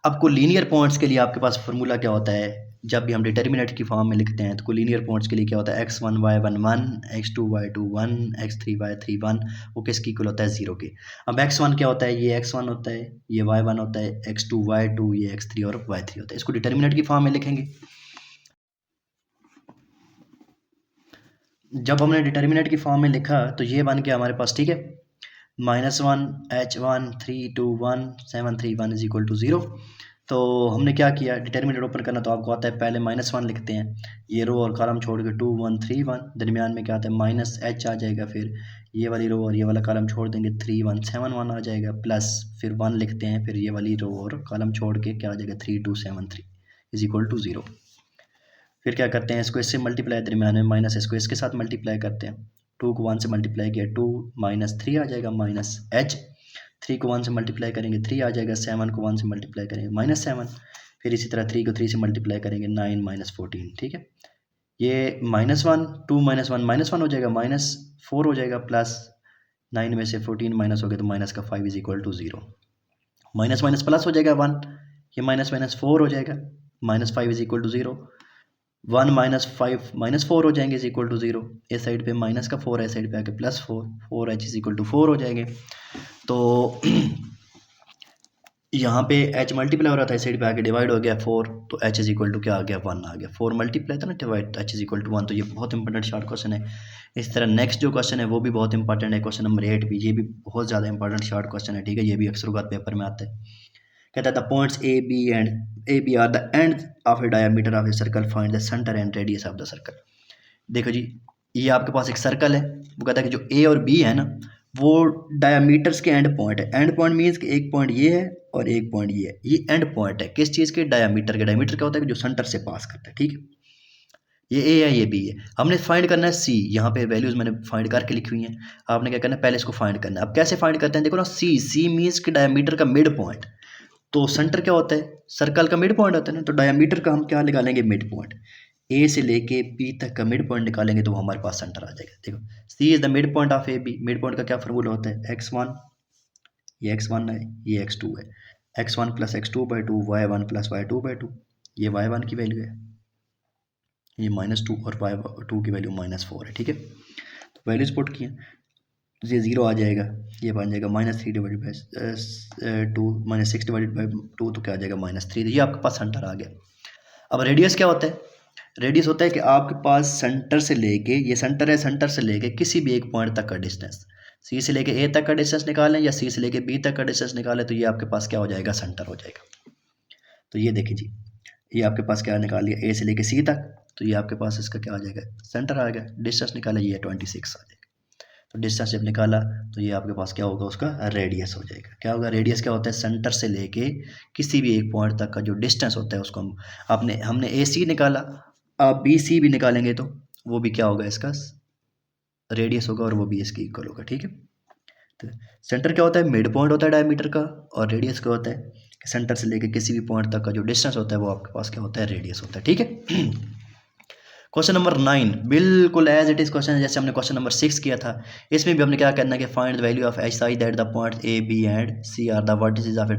अब कोलिनियर पॉइंट्स के लिए आपके पास फार्मूला क्या होता है, जब भी हम डिटर्मिनेंट की फॉर्म में लिखते हैं तो कोलिनियर पॉइंट्स के लिए क्या होता है, x1 y1 1 x2 y2 1 x3 y3 1, वो किसकी इक्वल होता है, जीरो के। अब x1 क्या होता है, ये x1 होता है, ये y1 होता है, x2 y2, ये x3 और y3 होता है, इसको डिटर्मिनेंट की फॉर्म में लिखेंगे। जब हमने डिटर्मिनेंट की फॉर्म में लिखा तो ये बन गया हमारे पास, ठीक है, -1 h1 3 2 1 7 3 1 इज इक्वल टू 0। तो हमने क्या किया, डिटर्मिनेंट ओपन करना तो आपको आता है, पहले -1 लिखते हैं, ये रो और कॉलम छोड़ के 2 1 3 1, दरमियान में क्या आता है माइनस h आ जाएगा, फिर ये वाली रो और ये वाला कॉलम छोड़ देंगे 3 1 7 1 आ जाएगा, प्लस फिर 1 लिखते हैं, फिर ये वाली रो और कॉलम छोड़ के क्या आ जाएगा 3 2 7 3 इज इक्वल टू 0। फिर क्या करते हैं, इसको इससे मल्टीप्लाई, दरमियान में माइनस, इसको इसके साथ मल्टीप्लाई करते हैं, 2 को 1 से मल्टीप्लाई किया 2 माइनस 3 आ जाएगा माइनस h, 3 को 1 से मल्टीप्लाई करेंगे 3 आ जाएगा, 7 को 1 से मल्टीप्लाई करेंगे -7, फिर इसी तरह 3 को 3 से मल्टीप्लाई करेंगे 9 माइनस 14, ठीक है। ये -1 2 माइनस 1 -1 हो जाएगा, -4 हो जाएगा, प्लस 9 में से 14 माइनस हो गया तो माइनस का 5 is equal to 0, minus minus plus हो जाएगा 1, ये माइनस माइनस 4 हो जाएगा, -5 is equal to 0, 1 minus 5 minus 4 हो जाएंगे इज इक्वल टू 0, इस साइड पे माइनस का 4 है, इस साइड पे आके +4, 4h इज इक्वल टू 4 हो जाएंगे। तो यहाँ पे h मल्टीप्लाई हो रहा था, इस साइड पे आके डिवाइड हो गया 4, तो h इज इक्वल टू क्या आ गया 1 आ गया, 4 मल्टीप्लाई था ना divide, h is equal to 1, तो ये बहुत इंपॉर्टेंट शॉर्ट क्वेश्चन है। इस तरह नेक्स्ट जो क्वेश्चन है वो भी बहुत इंपॉर्टेंट है, क्वेश्चन नंबर 8 भी, ये भी बहुत ज़्यादा इंपॉर्टेंट शॉर्ट क्वेश्चन है, ठीक है, ये भी अक्सर बात पेपर में आता है। कहता है the points A B are the end of a diameter of a circle, find the centre and radius of the circle. देखो जी, ये आपके पास एक सर्कल है, वो कहता है कि जो ए और बी है ना वो डायमीटर्स के एंड पॉइंट है, एंड पॉइंट मीन्स कि एक पॉइंट ये है और एक पॉइंट ये है, ये एंड पॉइंट है किस चीज़ के, डायमीटर के। डायमीटर क्या होता है कि जो सेंटर से पास करता है, ठीक है। ये ए है ये बी है, हमने फाइंड करना है सी। यहाँ पे वैल्यूज़ मैंने फाइंड करके लिखी हुई हैं, आपने क्या करना है पहले इसको फाइंड करना है। अब कैसे फाइंड करते हैं देखो ना, सी सी मीन्स कि डायमीटर का मिड पॉइंट। तो सेंटर क्या होता है, सर्कल का मिड पॉइंट होता है ना, तो डायमीटर का हम क्या निकालेंगे, मिड पॉइंट। ए से लेके बी तक का मिड पॉइंट निकालेंगे तो हमारे पास सेंटर आ जाएगा। देखो C is the mid point of A B, mid point का क्या फार्मूला होता है, x1, ये x1 है, ये x2 है, x1 plus x2/2 y1 plus y2/2, ये y1 की वैल्यू है, ये -2 और y2 की वैल्यू -4 है। ठीक है, तो वैल्यूज पुट किए, ये 0 आ जाएगा, ये बन जाएगा -3 डिवाइडेड बाई 2, -6 डिवाइडेड बाई 2 तो क्या आ जाएगा -3, ये आपके पास सेंटर आ गया। अब रेडियस क्या होता है, रेडियस होता है कि आपके पास सेंटर से लेके, ये सेंटर है, सेंटर से लेके किसी भी एक पॉइंट तक का डिस्टेंस, सी से लेके ए तक का डिस्टेंस निकालें या सी से लेके बी तक का डिस्टेंस निकालें, तो ये आपके पास क्या हो जाएगा, सेंटर हो जाएगा। तो ये देखिए जी, ये आपके पास क्या निकाल लिया, ए से लेके सी तक, तो ये आपके पास इसका क्या आ जाएगा, सेंटर आ गया। डिस्टेंस निकाला, ये 26 आ जाएगा। तो डिस्टेंस जब निकाला तो ये आपके पास क्या होगा, उसका रेडियस हो जाएगा। क्या होगा, रेडियस क्या होता है, सेंटर से लेके किसी भी एक पॉइंट तक का जो डिस्टेंस होता है उसको हम, हमने ए सी निकाला, आप बी सी भी निकालेंगे तो वो भी क्या होगा, इसका रेडियस होगा और वो भी इसकी इक्वल होगा। ठीक है, तो सेंटर क्या होता है, मिड पॉइंट होता है डायमीटर का, और रेडियस क्या होता है, सेंटर से लेके किसी भी पॉइंट तक का जो डिस्टेंस होता है वो आपके पास क्या होता है, रेडियस होता है। ठीक है। क्वेश्चन नंबर 9 बिल्कुल एज इट इज़ क्वेश्चन है जैसे हमने क्वेश्चन नंबर 6 किया था। इसमें भी हमने क्या करना है कि find the value of H I that the point A B and C are the vertices of a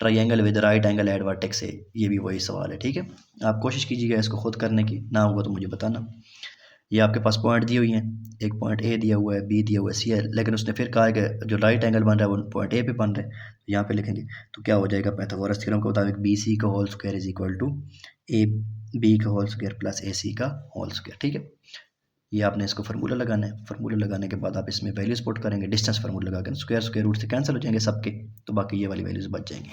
triangle with right angle at vertex A. ये भी वही सवाल है। ठीक है, आप कोशिश कीजिएगा इसको खुद करने की, ना होगा तो मुझे बताना। ये आपके पास पॉइंट दी हुई हैं, एक पॉइंट ए दिया हुआ है, बी दिया हुआ है, सी है, लेकिन उसने फिर कहा है कि जो राइट एंगल बन रहा है वो पॉइंट ए पे बन रहा है। तो यहाँ पे लिखेंगे तो क्या हो जाएगा, पाइथागोरस थ्योरम के मुताबिक बी सी का whole square is equal to A B का whole square plus A C का होल स्क्वायर। ठीक है, ये आपने इसको फार्मूला लगाना है। फार्मूला लगाने के बाद आप इसमें वैल्यूज पुट करेंगे, डिस्टेंस फार्मूला लगा कर स्क्वायर स्क्वायर रूट से कैंसिल हो जाएंगे सबके, तो बाकी ये वाली वैल्यूज बच जाएंगी।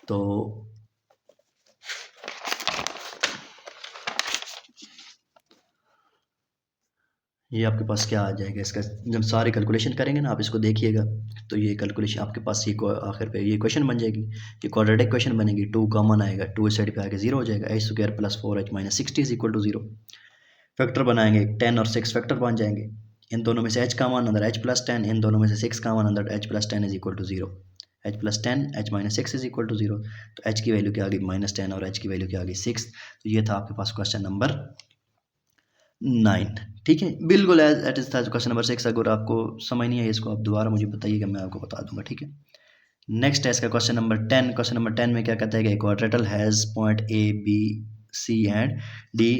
तो ये आपके पास क्या आ जाएगा, इसका जब सारे कैलकुलेशन करेंगे ना आप इसको देखिएगा, तो ये कैलकुलेशन आपके पास ये आखिर पे ये क्वेश्चन बन जाएगी, ये क्वाड्रेटिक क्वेश्चन बनेगी। 2 कॉमन आएगा, 2 इस साइड पे आके 0 हो जाएगा, H square plus 4h minus 60 is equal to 0। Factor बनाएंगे, 10 और 6 फैक्टर बन जाएंगे, इन दोनों में से h कॉमन अंदर h प्लस 10, इन दोनों में से 6 कॉमन अंदर h plus 10 is equal to 0। h plus 10 h minus 6 is equal to 0, तो h की वैल्यू क्या आ गई -10 और h की वैल्यू क्या आ गई 6। तो ये था आपके पास क्वेश्चन नंबर 9। ठीक है, बिल्कुल एज इट इज़ था क्वेश्चन नंबर 6। अगर आपको समझ नहीं है इसको आप दोबारा मुझे बताइएगा, मैं आपको बता दूंगा। ठीक है, नेक्स्ट है इसका क्वेश्चन नंबर 10। क्वेश्चन नंबर 10 में क्या कहता है कि quadrilateral has point A B C and D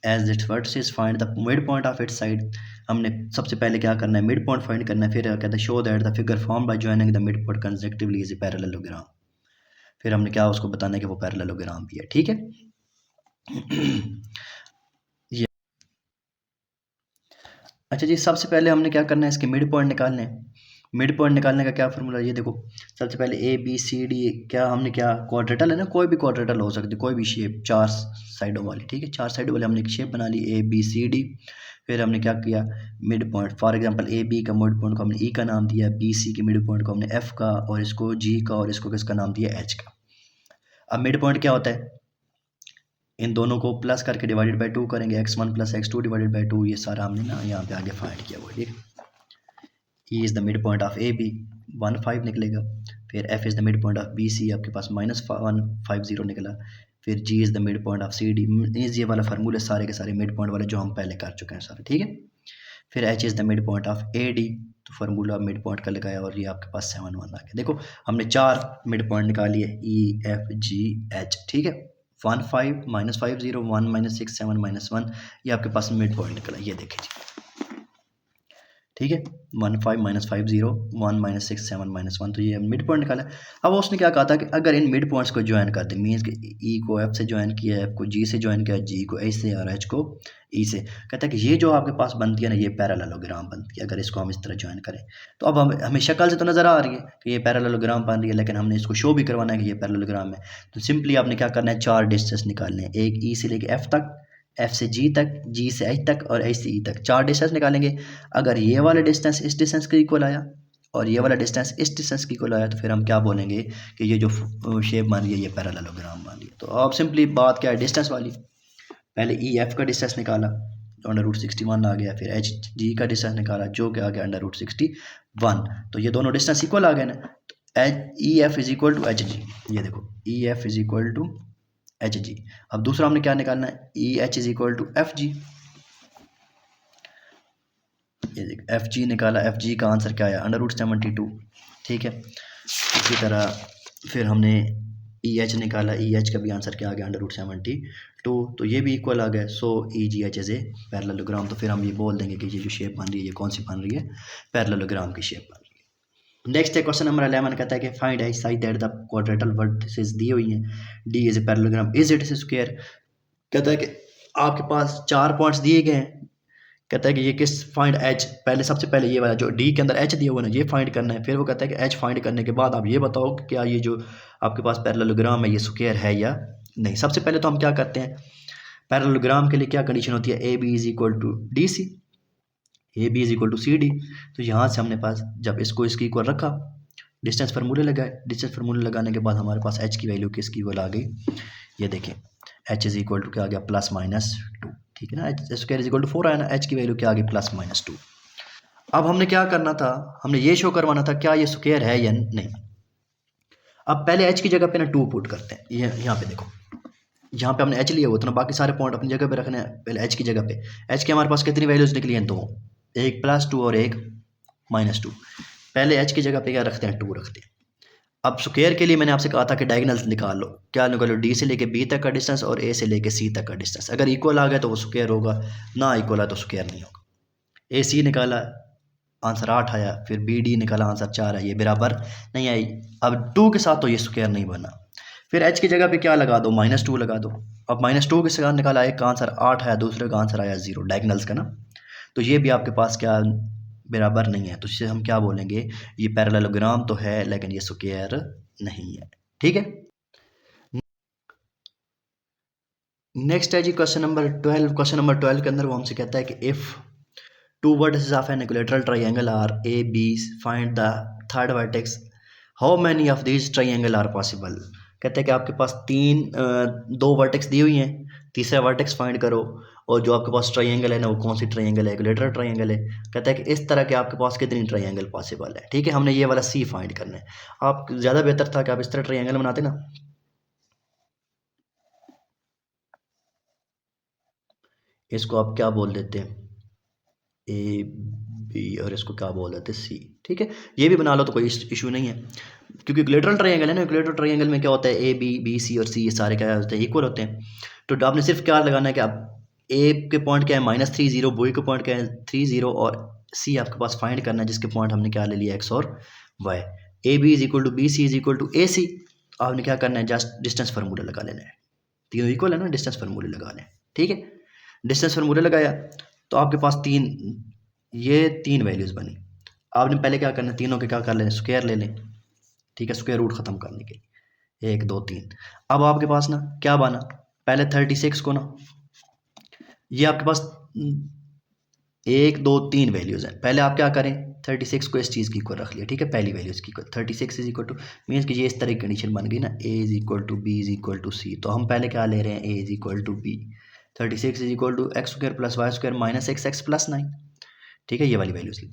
as its vertices, find the mid point of its side. हमने सबसे पहले क्या करना है, मिड पॉइंट फाइंड करना है। फिर कहता है show that the figure form by joining the mid point consecutively is a parallelogram. फिर हमने क्या उसको बताना है कि वो पैरेललोग्राम भी है। ठीक है। अच्छा जी, सबसे पहले हमने क्या करना है, इसके मिड पॉइंट निकालने हैं। मिड पॉइंट निकालने का क्या फार्मूला, ये देखो सबसे पहले ए बी सी डी, क्या हमने क्या क्वाड्रेटल है ना, कोई भी क्वाड्रेटल हो सकती है, कोई भी शेप 4 साइडों वाली। ठीक है, 4 साइडों वाली हमने एक शेप बना ली ए बी सी डी। फिर हमने क्या किया, mid point, for example A B का मिड पॉइंट को हमने ई का नाम दिया, बी सी के मिड पॉइंट को हमने एफ का, और इसको जी का, और इसको किसका नाम दिया, एच का। अब मिड पॉइंट क्या होता है, इन दोनों को प्लस करके डिवाइडेड बाई 2 करेंगे, x1 plus x2 divided by 2। ये सारा हमने ना यहाँ पे आगे फाइंड किया हुआ है। ठीक, E is the mid point of A B 1,5 निकलेगा। फिर f is the mid point of B C, आपके पास -150 निकला। फिर g is the mid point of C D. ये वाला फार्मूले सारे के सारे मिड पॉइंट वाले जो हम पहले कर चुके हैं सारे। ठीक है, फिर h is the mid point of A D, तो फार्मूला मिड पॉइंट का लगाया और ये आपके पास 7 1 आ गया। देखो हमने 4 मिड पॉइंट निकाली है, ई एफ जी एच। ठीक है, 1 5 -50 1 -6 7 -1, ये आपके पास मिड पॉइंट निकला। ये देखिए जी, ठीक है, 1 5 -50 1 -6 7 -1, तो ये मिड पॉइंट निकाला। अब उसने क्या कहा था कि अगर इन मिड पॉइंट्स को ज्वाइन कर दें, मीन्स कि ई को एफ से ज्वाइन किया, एफ को जी से ज्वाइन किया, जी को एच से और एच को ई से, कहता है कि ये जो आपके पास बनती है ना, ये पैरेललोग्राम बनती है अगर इसको हम इस तरह ज्वाइन करें। तो अब हमें शक्ल से तो नज़र आ रही है कि ये पैरेललोग्राम बन रही है, लेकिन हमने इसको शो भी करवाना है कि ये पैरेललोग्राम है। तो सिंपली आपने क्या करना है, 4 डिस्टेंस निकालने हैं, एक ई से लेके एफ तक, एफ से जी तक, जी से एच तक और एच से ई तक, 4 डिस्टेंस निकालेंगे। अगर ये वाला डिस्टेंस इस डिस्टेंस के इक्वल आया और ये वाला डिस्टेंस इस डिस्टेंस की इक्वल आया, तो फिर हम क्या बोलेंगे कि ये जो शेप मान लिया ये पैरेललोग्राम मान लिया। तो अब सिंपली बात क्या है डिस्टेंस वाली, पहले ई एफ का डिस्टेंस निकाला तो √61 आ गया, फिर एच जी का डिस्टेंस निकाला जो कि आ गया √61, तो ये दोनों डिस्टेंस इक्वल आ गए ना। तो E F is equal to H G, ये देखो E F is equal to H G. अब दूसरा हमने क्या निकालना है, E H is equal to F G, ये देख एफ जी निकाला, एफ जी का आंसर क्या आया √72, ठीक है। इसी तरह फिर हमने ई एच निकाला, ई एच का भी आंसर क्या आ गया √72, तो ये भी इक्वल आ गया। So E G H is a parallelogram, तो फिर हम ये बोल देंगे कि ये जो शेप बन रही है ये कौन सी बन रही है, पैरेललोग्राम की शेप बन रही है। नेक्स्ट है क्वेश्चन नंबर 11, कहता है कि find I side that the quadrilateral vertices दी हुई हैं, D is a parallelogram, is it square. कहता है कि आपके पास 4 पॉइंट्स दिए गए हैं, कहता है कि ये किस फाइंड एच, पहले सबसे पहले ये वाला जो डी के अंदर एच दिया हुआ है ना ये फाइंड करना है। फिर वो कहता है कि एच फाइंड करने के बाद आप ये बताओ कि क्या ये जो आपके पास पैरेललोग्राम है ये स्क्वायर है या नहीं। सबसे पहले तो हम क्या करते हैं, पैरेललोग्राम के लिए क्या कंडीशन होती है, A B is equal to D C, A B is equal to C D. तो यहाँ से हमने पास जब इसको इसकी इक्वल रखा, डिस्टेंस फार्मूले लगाए, डिस्टेंस फार्मूले लगाने के बाद हमारे पास एच की वैल्यू किसकी इक्वल आ गई, ये देखें एच इज इक्वल टू क्या आ गया +-2, ठीक है ना। H square is equal to 4 आया ना, एच की वैल्यू क्या आ गई +-2। अब हमने क्या करना था, हमने ये शो करवाना था क्या ये स्क्वायर है या नहीं। अब पहले एच की जगह पे ना 2 पुट करते हैं, ये यहाँ पे देखो, यहाँ पे हमने एच लिया हुआ था ना, बाकी सारे पॉइंट अपनी जगह पे रखने हैं। पहले एच की जगह पे, एच के हमारे पास कितनी वैल्यूज निकली हैं, 2, एक +2 और एक -2। पहले एच की जगह पे क्या रखते हैं, 2 रखते हैं। अब स्क्वायर के लिए मैंने आपसे कहा था कि डायगोनल्स निकाल लो, क्या निकालो, डी से लेके बी तक का डिस्टेंस और ए से लेके सी तक का डिस्टेंस, अगर इक्वल आ गया तो वो स्क्वायर होगा, ना इक्वल आया तो स्क्वायर नहीं होगा। ए सी निकाला आंसर 8 आया, फिर बी डी निकाला आंसर 4 आया, ये बराबर नहीं आई। अब 2 के साथ तो ये स्क्वायर नहीं बना, फिर एच की जगह पे क्या लगा दो, -2 लगा दो। अब -2 के साथ निकाला, एक का आंसर 8 आया, दूसरे का आंसर आया 0, डायगोनल्स का ना, तो ये भी आपके पास क्या बराबर नहीं है। तो इससे हम क्या बोलेंगे, ये पैरेललोग्राम तो है लेकिन ये स्क्वायर नहीं है, ठीक है। नेक्स्ट है जी क्वेश्चन नंबर 12। क्वेश्चन नंबर 12 के अंदर वो हमसे कहता है कि if 2 vertices of an equilateral triangle are A B, find the third vertex, how many of this triangle are possible. कहते हैं कि आपके पास 2 वर्टेक्स दी हुई हैं, तीसरा वर्टेक्स फाइंड करो, और जो आपके पास ट्रायंगल है ना वो कौन सी ट्रायंगल है, इक्विलेटरल ट्रायंगल है। कहता है कि इस तरह के आपके पास कितनी ट्रायंगल पॉसिबल है, ठीक है। हमने ये वाला सी फाइंड करना है। आप ज़्यादा बेहतर था कि आप इस तरह ट्रायंगल बनाते ना, इसको आप क्या बोल देते हैं, ए बी, और इसको क्या बोल देते हैं सी, ठीक है। ये भी बना लो तो कोई इशू नहीं है, क्योंकि इक्विलेटरल ट्रायंगल है ना, इक्विलेटरल ट्रायंगल में क्या होता है, ए बी, बी सी और सी ये सारे क्या होते हैं, इक्वल होते हैं। तो आपने सिर्फ क्या लगाना है कि आप ए के पॉइंट क्या है -3 0, बी के पॉइंट क्या है 3 0, और सी आपके पास फाइंड करना है जिसके पॉइंट हमने क्या ले लिया, एक्स और Y. A B is equal to B C is equal to A C, आपने क्या करना है, जस्ट डिस्टेंस फार्मूला लगा लेना है, तीनों इक्वल है ना, डिस्टेंस फार्मूले लगा लें, ठीक है। डिस्टेंस फार्मूले लगाया तो आपके पास ये तीन वैल्यूज़ बनी। आपने पहले क्या करना है, तीनों के क्या कर लें, स्क्वायर ले लें, ठीक है, स्क्वायर रूट ख़त्म करने के लिए 1 2 3। अब आपके पास ना क्या बना, पहले 36 को ना, ये आपके पास 1 2 3 वैल्यूज़ हैं, पहले आप क्या करें, 36 को इस चीज़ की इक्वल रख लिया, ठीक है, पहली वैल्यू इसकी equal 36 is equal to, means कि ये इस तरह की कंडीशन बन गई ना, A is equal to B is equal to C. तो हम पहले क्या ले रहे हैं, A is equal to B, 36 is equal to X square plus Y square minus X X plus 9, ठीक है, ये वाली वैल्यूज ली।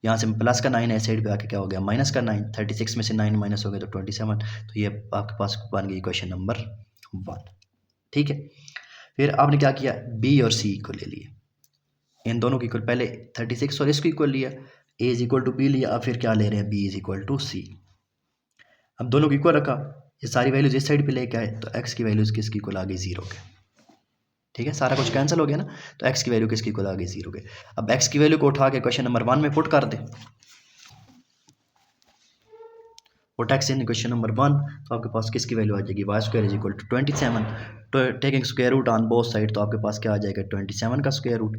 यहाँ से प्लस का 9 है, साइड पे आके क्या हो गया, माइनस का 9, 36 में से 9 माइनस हो गया तो 27। तो ये आपके पास बन गई क्वेश्चन नंबर 1, ठीक है। फिर आपने क्या किया, बी और सी को ले लिए, इन दोनों की इक्वल, पहले 36 और इसको इक्वल लिया, ए इज इक्वल टू बी लिया, अब फिर क्या ले रहे हैं, बी इज इक्वल टू सी। अब दोनों को इक्वल रखा, ये सारी वैल्यूज इस साइड पे लेके आए, तो एक्स की वैल्यूज किसकी इक्वल आ गई, 0 के, ठीक है, सारा कुछ कैंसिल हो गया ना, तो एक्स की वैल्यू किसकी इक्वल आ गई, 0 के। अब एक्स की वैल्यू को उठा के क्वेश्चन नंबर 1 में पुट कर दे, put X in question number 1, तो आपके पास किसकी वैल्यू आ जाएगी, Y square is equal to 27, तो taking square root on both side, तो आपके पास क्या आ जाएगा, 27 का स्क्वायर रूट।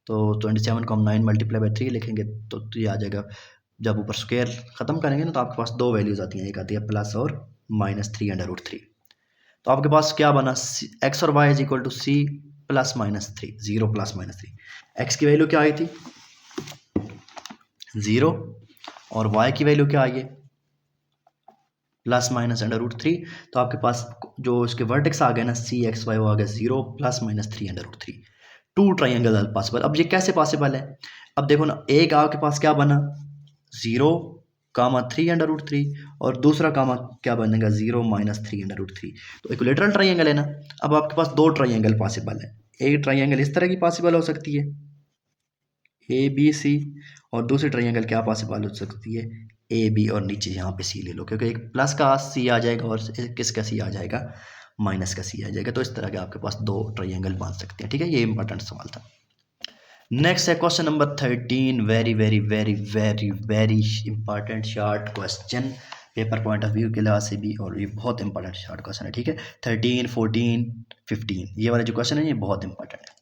तो 27 को हम 9 × 3 लिखेंगे तो ये आ जाएगा, जब ऊपर स्क्वायर ख़त्म करेंगे ना तो आपके पास दो वैल्यूज़ आती हैं, एक आती है प्लस और -3/√3। तो आपके पास क्या बना, एक्स और Y is equal to C plus -3, 0 + -3। X की वैल्यू क्या आई थी, 0, और वाई की वैल्यू क्या आई है ±√3। तो आपके पास जो इसके वर्टेक्स आ गए ना CXY वो आ गया 0 ±3√3। Two triangle are possible. अब ये कैसे पॉसिबल है? अब देखो ना, एक आपके पास क्या बना 0 कामा 3√3 और दूसरा कामा क्या बनेगा 0 -3√3। तो इक्विलेटरल ट्राइंगल है ना। अब आपके पास दो ट्राइंगल पॉसिबल है। एक ट्राइंगल इस तरह की पॉसिबल हो सकती है ABC, और दूसरी ट्राइंगल क्या पॉसिबल हो सकती है AB और नीचे यहाँ पे C ले लो, क्योंकि एक प्लस का C आ जाएगा और किसका C आ जाएगा माइनस का C आ जाएगा। तो इस तरह के आपके पास दो ट्राइंगल बन सकते हैं। ठीक है, ये इंपॉर्टेंट सवाल था। नेक्स्ट है question number 13। Very very very very very important short question paper point of view के लिहाज से भी, और ये बहुत इंपॉर्टेंट शॉर्ट क्वेश्चन है। ठीक है, 13, 14, 15 ये वाला जो क्वेश्चन है ये बहुत इंपॉर्टेंट है।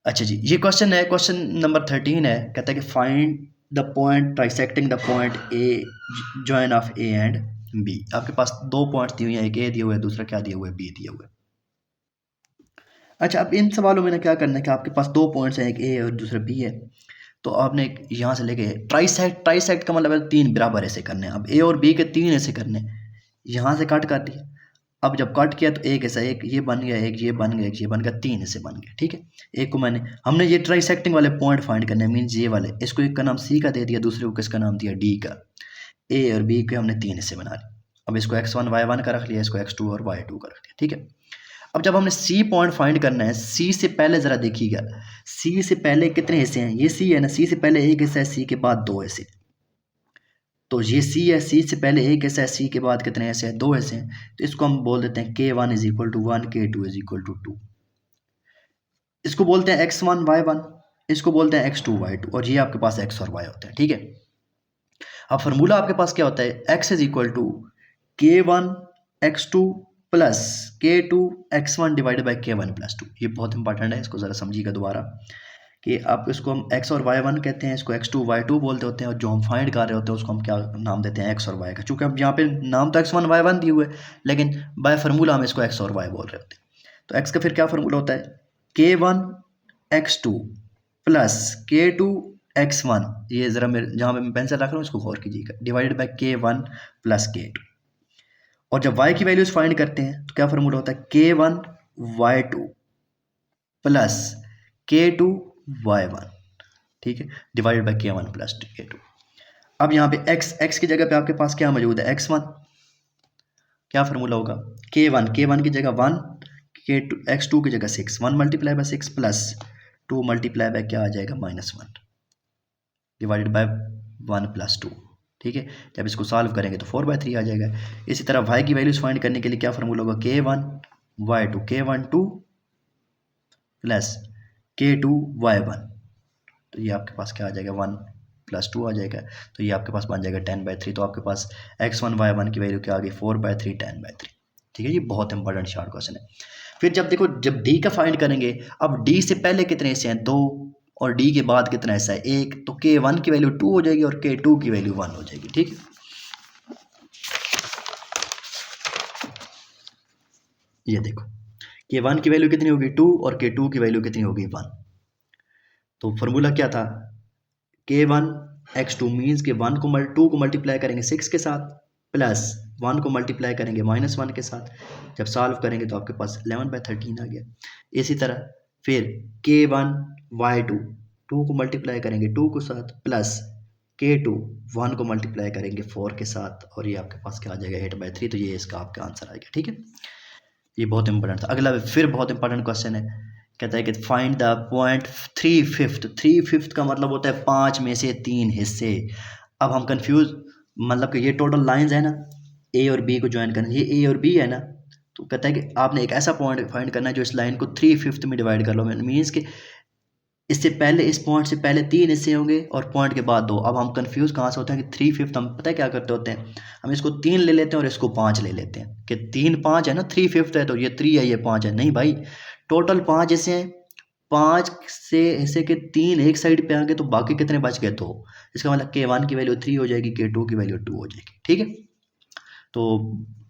अच्छा जी, ये क्वेश्चन है, क्वेश्चन नंबर 13 है। कहता है कि find the point trisecting the point A join of A and B. आपके पास दो पॉइंट्स दिए हुए हैं, एक ए दिया हुआ है, दूसरा क्या दिया हुआ है बी दिया हुआ है। अच्छा, अब इन सवालों में ना क्या करना है कि आपके पास दो पॉइंट्स हैं, एक ए और दूसरा बी है। तो आपने यहाँ से लेके ट्राइसेक्ट का मतलब है तीन बराबर ऐसे करने हैं। अब ए और बी के तीन ऐसे करने हैं, यहाँ से कट कर दिया। अब जब कट किया तो एक ऐसा, एक ये बन गया, एक ये बन गया, एक ये बन गया, तीन ऐसे बन गया। ठीक है, एक को हमने ये ट्राइसेक्टिंग वाले पॉइंट फाइंड करने मीन्स ये वाले, इसको एक का नाम सी का दे दिया, दूसरे को किसका नाम दिया डी का। ए और बी के हमने तीन हिस्से बना लिए। अब इसको x1 y1 का रख लिया, इसको x2 और y2 का रख लिया। ठीक है, अब जब हमने सी पॉइंट फाइंड करना है, सी से पहले ज़रा देखिएगा, सी से पहले कितने हिस्से हैं, ये सी है ना, सी से पहले एक हिस्सा है, सी के बाद दो हिस्से। तो ये सी है, सी से पहले एक हिस्सा है, सी के बाद कितने हिस्से हैं, दो हिस्से हैं। तो इसको हम बोल देते हैं K1 = 1, K2 = 2। इसको बोलते हैं x1 y1, इसको बोलते हैं x2 y2, और ये आपके पास x और y होते हैं। ठीक है, अब फार्मूला आपके पास क्या होता है, x = K1 x2 plus K2 x1 divided by K1 + 2। ये बहुत इंपॉर्टेंट है, इसको ज़रा समझिएगा दोबारा कि आप इसको हम x और y1 कहते हैं, इसको x2 y2 बोलते होते हैं, और जो हम फाइंड कर रहे होते हैं उसको हम क्या नाम देते हैं x और y का। चूँकि अब यहाँ पे नाम तो x1 y1 दिए हुए, लेकिन बाय फार्मूला हम इसको x और y बोल रहे होते हैं। तो x का फिर क्या फार्मूला होता है, K1 x2 plus K2 x1, ये ज़रा मेरे जहाँ पे मैं पेंसिल रख रहा हूँ इसको गौर कीजिएगा, divided by K1 plus K2। और जब y की वैल्यूज फाइंड करते हैं तो क्या फार्मूला होता है, K1 y2 plus K2 y1। ठीक है, divided by K1 plus K2। अब यहाँ पे x की जगह पे आपके पास क्या मौजूद है, x1। क्या फार्मूला होगा, K1 की जगह 1, K2 x2 की जगह 6, 1 × 6 प्लस 2 × क्या आ जाएगा -1 डिवाइडेड बाय 1 + 2। ठीक है, जब इसको सॉल्व करेंगे तो 4/3 आ जाएगा। इसी तरह y की वैल्यूज फाइंड करने के लिए क्या फार्मूला होगा, K1 y2 K1 2 plus K2 y1। तो ये आपके पास क्या आ जाएगा, 1 + 2 आ जाएगा। तो ये आपके पास बन जाएगा 10/3। तो आपके पास x1 y1 की वैल्यू क्या आ गई, 4/3 10/3। ठीक है, ये बहुत इंपॉर्टेंट शॉर्ट क्वेश्चन है। फिर जब देखो, जब डी का फाइंड करेंगे, अब डी से पहले कितने हिस्से हैं, 2, और डी के बाद कितना हिस्सा है, 1। तो K1 की वैल्यू 2 हो जाएगी और K2 की वैल्यू 1 हो जाएगी। ठीक है, ये देखो K1 की वैल्यू कितनी होगी 2 और K2 की वैल्यू कितनी होगी 1। तो फार्मूला क्या था, K1 x2 मीन्स के 2 को मल्टीप्लाई करेंगे 6 के साथ, प्लस 1 को मल्टीप्लाई करेंगे -1 के साथ। जब सॉल्व करेंगे तो आपके पास 11/13 आ गया। इसी तरह फिर K1 y2 2 को मल्टीप्लाई करेंगे 2 के साथ, प्लस K2 1 को मल्टीप्लाई करेंगे 4 के साथ, और ये आपके पास क्या आ जाएगा 8/3। तो ये इसका आपका आंसर आएगा। ठीक है, ये बहुत इंपॉर्टेंट था। अगला फिर बहुत इंपॉर्टेंट क्वेश्चन है, कहता है कि फाइंड द पॉइंट 3/5। 3/5 का मतलब होता है 5 में से 3 हिस्से। अब हम कंफ्यूज, मतलब कि ये टोटल लाइंस है ना, ए और बी को ज्वाइन करना, ये ए और बी है ना। तो कहता है कि आपने एक ऐसा पॉइंट फाइंड करना है जो इस लाइन को 3/5 में डिवाइड कर लो। मीन्स कि इससे पहले, इस पॉइंट से पहले 3 हिस्से होंगे और पॉइंट के बाद 2। अब हम कंफ्यूज कहाँ से होते हैं कि 3/5 हम पता है क्या करते होते हैं, हम इसको 3 ले लेते हैं और इसको 5 ले लेते हैं कि 3 5 है ना, 3/5 है तो ये 3 है, ये 5 है। नहीं भाई, टोटल 5 हिस्से हैं, 5 से हिस्से के 3 एक साइड पे आएंगे तो बाकी कितने बच गए, 2। इसका मतलब K1 की वैल्यू 3 हो जाएगी, K2 की वैल्यू 2 हो जाएगी। ठीक है, तो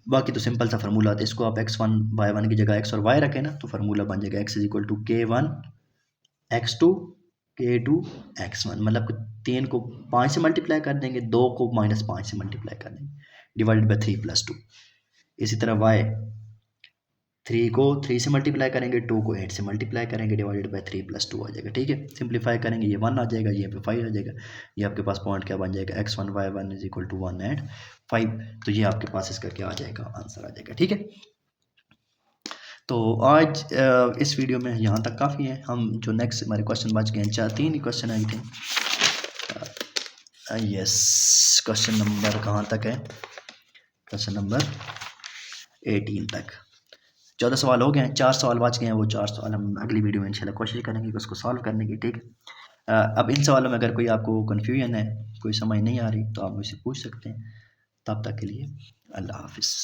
बाकी तो सिंपल सा फार्मूला है। इसको आप x1 y1 की जगह x और y रखें ना, तो फार्मूला बन जाएगा x = K1 x2 k2 x1 मतलब 3 को 5 से मल्टीप्लाई कर देंगे, 2 को -5 से मल्टीप्लाई कर देंगे, डिवाइडेड बाई 3 + 2। इसी तरह y 3 को 3 से मल्टीप्लाई करेंगे, 2 को 8 से मल्टीप्लाई करेंगे, डिवाइडेड बाई 3 + 2 आ जाएगा। ठीक है, सिंप्लीफाई करेंगे, ये 1 आ जाएगा, ये पे 5 आ जाएगा। ये आपके पास पॉइंट क्या बन जाएगा, x1 y1 = 1 एंड 5। तो ये आपके पास इसका क्या आ जाएगा, आंसर आ जाएगा। ठीक है, तो आज इस वीडियो में यहाँ तक काफ़ी है। हम जो नेक्स्ट हमारे क्वेश्चन बच गए हैं, 3 ही question I think. Yes, question number कहाँ तक है, क्वेश्चन नंबर 18 तक। 14 सवाल हो गए हैं, 4 सवाल बच गए हैं। वो 4 सवाल हम अगली वीडियो में इंशाल्लाह कोशिश करेंगे कि उसको सॉल्व करने की। ठीक है, अब इन सवालों में अगर कोई आपको कन्फ्यूजन है, कोई समझ नहीं आ रही, तो आप मुझसे पूछ सकते हैं। तब तक के लिए अल्लाह हाफिज़।